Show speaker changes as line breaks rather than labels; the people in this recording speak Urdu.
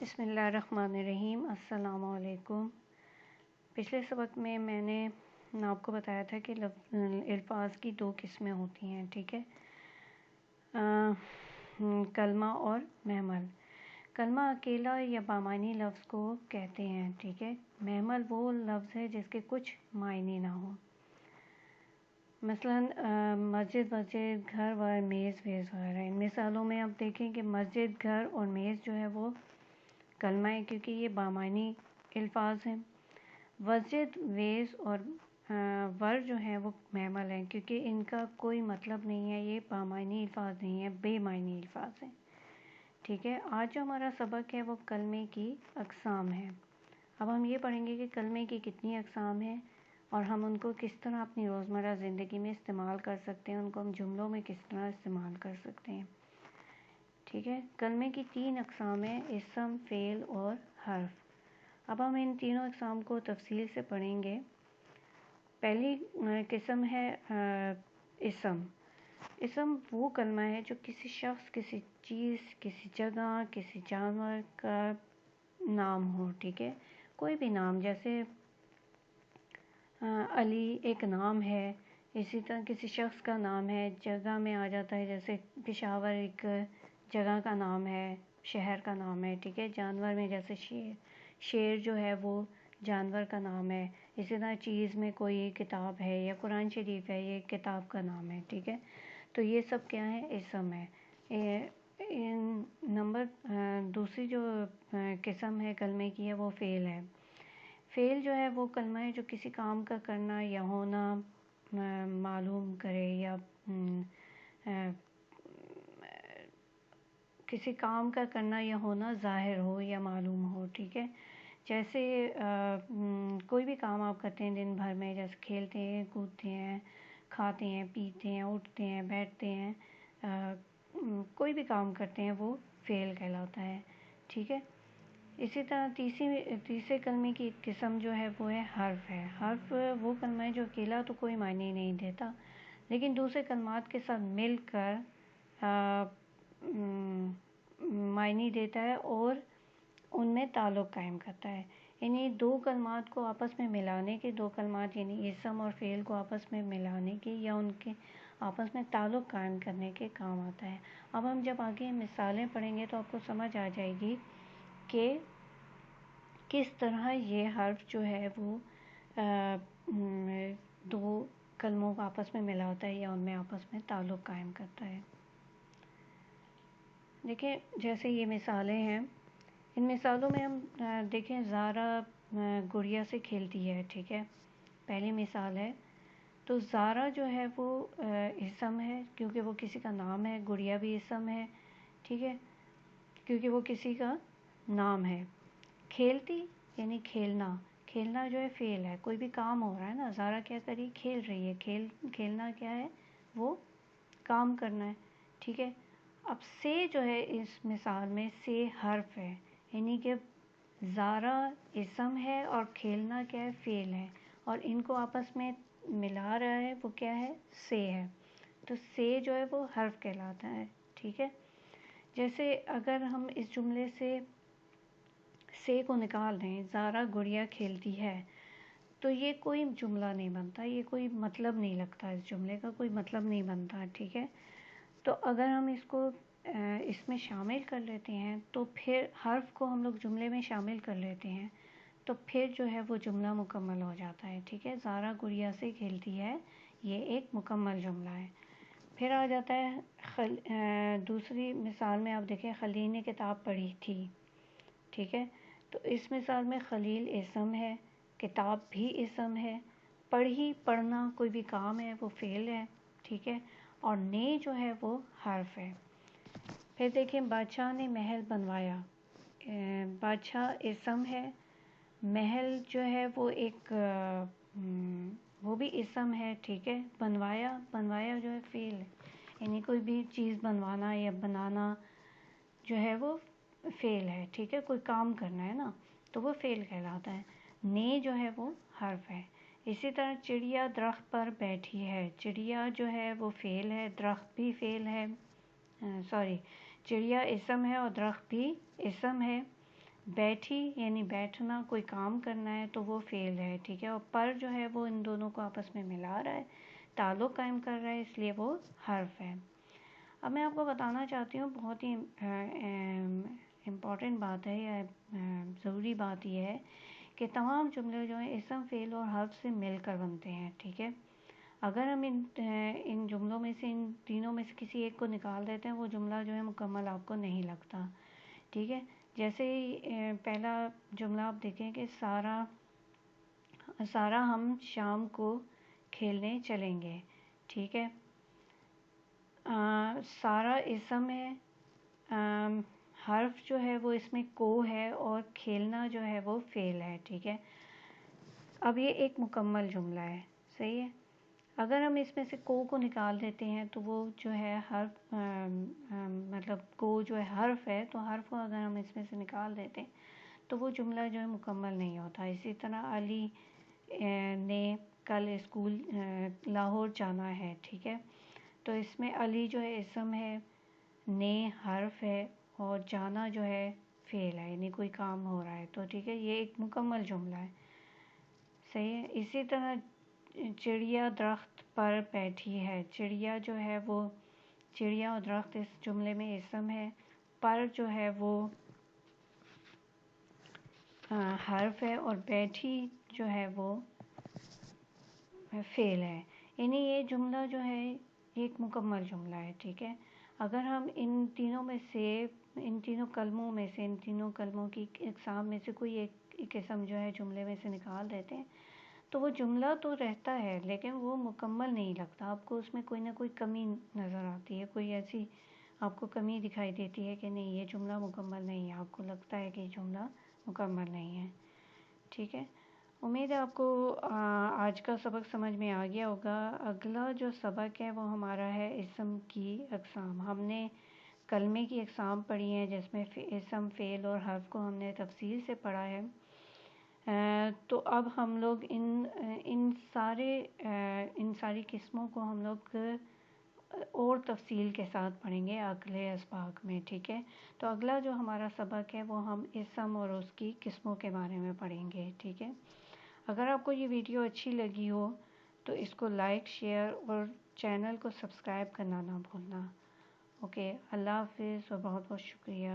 بسم اللہ الرحمن الرحیم۔ السلام علیکم۔ پچھلے سبق میں نے آپ کو بتایا تھا کہ الفاظ کی دو قسمیں ہوتی ہیں، ٹھیک ہے، کلمہ اور محمل۔ کلمہ اکیلا یا بامعنی لفظ کو کہتے ہیں، ٹھیک ہے۔ محمل وہ لفظ ہے جس کے کچھ معنی نہ ہو، مثلا مسجد، گھر ور میز ویز وغیرہ۔ ان مثالوں میں آپ دیکھیں کہ مسجد، گھر اور میز جو ہے وہ کلمہ ہے کیونکہ یہ بامعنی الفاظ ہیں۔ مسجد، ویز اور ور جو ہیں وہ محمل ہیں کیونکہ ان کا کوئی مطلب نہیں ہے، یہ بامعنی الفاظ نہیں ہیں، بے معنی الفاظ ہیں، ٹھیک ہے۔ آج جو ہمارا سبق ہے وہ کلمے کی اقسام ہے۔ اب ہم یہ پڑھیں گے کہ کلمے کی کتنی اقسام ہیں اور ہم ان کو کس طرح اپنی روزمرہ زندگی میں استعمال کر سکتے ہیں، ان کو ہم جملوں میں کس طرح استعمال کر سکتے ہیں، ٹھیک ہے۔ کلمے کی تین اقسام ہیں: اسم، فعل اور حرف۔ اب ہم ان تینوں اقسام کو تفصیل سے پڑھیں گے۔ پہلی قسم ہے اسم۔ اسم وہ کلمہ ہے جو کسی شخص، کسی چیز، کسی جگہ، کسی جانور کا نام ہو، ٹھیک ہے۔ کوئی بھی نام، جیسے علی ایک نام ہے، اسی طرح کسی شخص کا نام ہے، جگہ میں آ جاتا ہے، جیسے پشاور ایک جگہ کا نام ہے، شہر کا نام ہے، ٹھیک ہے۔ جانور میں جیسے شیر جو ہے وہ جانور کا نام ہے، اسی طرح چیز میں کوئی کتاب ہے یا قرآن شریف ہے، یہ کتاب کا نام ہے، ٹھیک ہے۔ تو یہ سب کیا ہے؟ اسم ہے۔ دوسری جو قسم ہے کلمے کی ہے وہ فعل ہے۔ فعل جو ہے وہ کلمہ ہے جو کسی کام کا کرنا یا ہونا معلوم کرے، یا کسی کام کا کرنا یا ہونا ظاہر ہو یا معلوم ہو، ٹھیک ہے۔ جیسے کوئی بھی کام آپ کرتے ہیں دن بھر میں، جیسے کھیلتے ہیں، کودتے ہیں، کھاتے ہیں، پیتے ہیں، اٹھتے ہیں، بیٹھتے ہیں، کوئی بھی کام کرتے ہیں وہ فعل کہلاتا ہے، ٹھیک ہے۔ اسی طرح تیسرے کلمے کی قسم جو ہے وہ ہے حرف ہے۔ حرف وہ کلمہ ہے جو اکیلا تو کوئی معنی نہیں دیتا، لیکن دوسرے کلمات کے ساتھ مل کر معنی دیتا ہے اور ان میں تعلق قائم کرتا ہے۔ یعنی دو کلمات کو آپس میں ملانے کے، دو کلمات یعنی اسم اور فعل کو آپس میں ملانے کے یا ان کے آپس میں تعلق قائم کرنے کے کام آتا ہے۔ اب ہم جب آگے مثالیں پڑھیں گے تو آپ کو سمجھ آ جائے گی کہ کس طرح یہ حرف جو ہے وہ دو کلموں کو آپس میں ملاتا ہے یا ان میں آپس میں تعلق قائم کرتا ہے۔ دیکھیں جیسے یہ مثالیں ہیں، ان مثالوں میں ہم دیکھیں زارا گڑیا سے کھیلتی ہے، ٹھیک ہے، پہلی مثال ہے۔ تو زارا جو ہے وہ اسم ہے کیونکہ وہ کسی کا نام ہے، گڑیا بھی اسم ہے، ٹھیک ہے، کیونکہ وہ کسی کا نام ہے۔ کھیلتی یعنی کھیلنا، کھیلنا جو ہے فعل ہے، کوئی بھی کام ہو رہا ہے نا، زارا کیا کری؟ کھیل رہی ہے، کھیلنا کیا ہے؟ وہ کام کرنا ہے، ٹھیک ہے۔ اب سے جو ہے اس مثال میں سے حرف ہے، یعنی کہ زارا اسم ہے اور کھیلنا کیا ہے؟ فعل ہے، اور ان کو آپس میں ملا رہا ہے وہ کیا ہے؟ سے ہے۔ تو سے جو ہے وہ حرف کہلاتا ہے، ٹھیک ہے۔ جیسے اگر ہم اس جملے سے کو نکال دیں، زارا گڑیا کھیلتی ہے، تو یہ کوئی جملہ نہیں بنتا، یہ کوئی مطلب نہیں لگتا، اس جملے کا کوئی مطلب نہیں بنتا، ٹھیک ہے۔ تو اگر ہم اس کو اس میں شامل کر لیتے ہیں تو پھر حرف کو ہم لوگ جملے میں شامل کر لیتے ہیں تو پھر جو ہے وہ جملہ مکمل ہو جاتا ہے، ٹھیک ہے۔ زارا گڑیا سے کھیلتی ہے، یہ ایک مکمل جملہ ہے۔ پھر آ جاتا ہے دوسری مثال میں، آپ دیکھیں خلیل نے کتاب پڑھی تھی، ٹھیک ہے۔ تو اس مثال میں خلیل اسم ہے، کتاب بھی اسم ہے، پڑھی پڑھنا کوئی بھی کام ہے وہ فعل ہے، ٹھیک ہے، اور نے جو ہے وہ حرف ہے۔ پھر دیکھیں بادشاہ نے محل بنوایا، بادشاہ اسم ہے، محل جو ہے وہ ایک وہ بھی اسم ہے، ٹھیک ہے۔ بنوایا جو ہے فعل ہے، یعنی کوئی بھی چیز بنوانا یا بنانا جو ہے وہ فعل ہے، ٹھیک ہے، کوئی کام کرنا ہے نا تو وہ فعل کہلاتا ہے۔ نے جو ہے وہ حرف ہے۔ اسی طرح چڑیا درخت پر بیٹھی ہے، چڑیا جو ہے وہ فعل ہے، درخت بھی فعل ہے، چڑیا اسم ہے اور درخت بھی اسم ہے۔ بیٹھی یعنی بیٹھنا، کوئی کام کرنا ہے تو وہ فعل ہے، ٹھیک ہے، اور پر جو ہے وہ ان دونوں کو آپس میں ملا رہا ہے، تعلق قائم کر رہا ہے، اس لیے وہ حرف ہے۔ اب میں آپ کو بتانا چاہتی ہوں، بہت ہی امپورٹنٹ بات ہے یا ضروری بات یہ ہے کہ تمام جملے جو ہیں اسم، فعل اور حرف سے مل کر بنتے ہیں، ٹھیک ہے۔ اگر ہم ان جملوں میں سے، ان تینوں میں سے کسی ایک کو نکال دیتے ہیں، وہ جملہ جو ہے مکمل آپ کو نہیں لگتا، ٹھیک ہے۔ جیسے پہلا جملہ آپ دیکھیں کہ سارا ہم شام کو کھیلنے چلیں گے، ٹھیک ہے۔ سارا اسم ہے، حرف جو ہے وہ اس میں کو ہے، اور کھیلنا جو ہے وہ فعل ہے، ٹھیک ہے۔ اب یہ ایک مکمل جملہ ہے، صحیح ہے۔ اگر ہم اس میں سے کو نکال دیتے ہیں تو وہ جو ہے حرف، مطلب کو جو ہے حرف ہے، تو حرف کو اگر ہم اس میں سے نکال دیتے ہیں تو وہ جملہ جو ہے مکمل نہیں ہوتا۔ اسی طرح علی نے کل اسکول لاہور جانا ہے، ٹھیک ہے۔ تو اس میں علی جو ہے اسم ہے، نے حرف ہے، اور جانا جو ہے فعل ہے، یعنی کوئی کام ہو رہا ہے، تو ٹھیک ہے، یہ ایک مکمل جملہ ہے، صحیح ہے۔ اسی طرح چڑیا درخت پر بیٹھی ہے، چڑیا جو ہے وہ، چڑیا اور درخت اس جملے میں اسم ہے، پر جو ہے وہ حرف ہے، اور بیٹھی جو ہے وہ فعل ہے، یعنی یہ جملہ جو ہے ایک مکمل جملہ ہے، ٹھیک ہے۔ اگر ہم ان تینوں میں سے، ان تینوں کلموں میں سے، ان تینوں کلموں کی اقسام میں سے کوئی ایک قسم جو ہے جملے میں سے نکال دیتے ہیں تو وہ جملہ تو رہتا ہے لیکن وہ مکمل نہیں لگتا، آپ کو اس میں کوئی نہ کوئی کمی نظر آتی ہے، کوئی ایسی آپ کو کمی دکھائی دیتی ہے کہ نہیں یہ جملہ مکمل نہیں ہے، آپ کو لگتا ہے کہ یہ جملہ مکمل نہیں ہے، ٹھیک ہے۔ امید ہے آپ کو آج کا سبق سمجھ میں آ گیا ہوگا۔ اگلا جو سبق ہے وہ ہمارا ہے اسم کی اقسام۔ ہم نے کلمے کی اقسام پڑھی ہیں جس میں اسم، فعل اور حرف کو ہم نے تفصیل سے پڑھا ہے۔ تو اب ہم لوگ ان ساری قسموں کو ہم لوگ اور تفصیل کے ساتھ پڑھیں گے اگلے اسباق میں، ٹھیک ہے۔ تو اگلا جو ہمارا سبق ہے وہ ہم اسم اور اس کی قسموں کے بارے میں پڑھیں گے، ٹھیک ہے۔ اگر آپ کو یہ ویڈیو اچھی لگی ہو تو اس کو لائک، شیئر اور چینل کو سبسکرائب کرنا نہ بھولنا۔ اوکے، اللہ حافظ اور بہت بہت شکریہ۔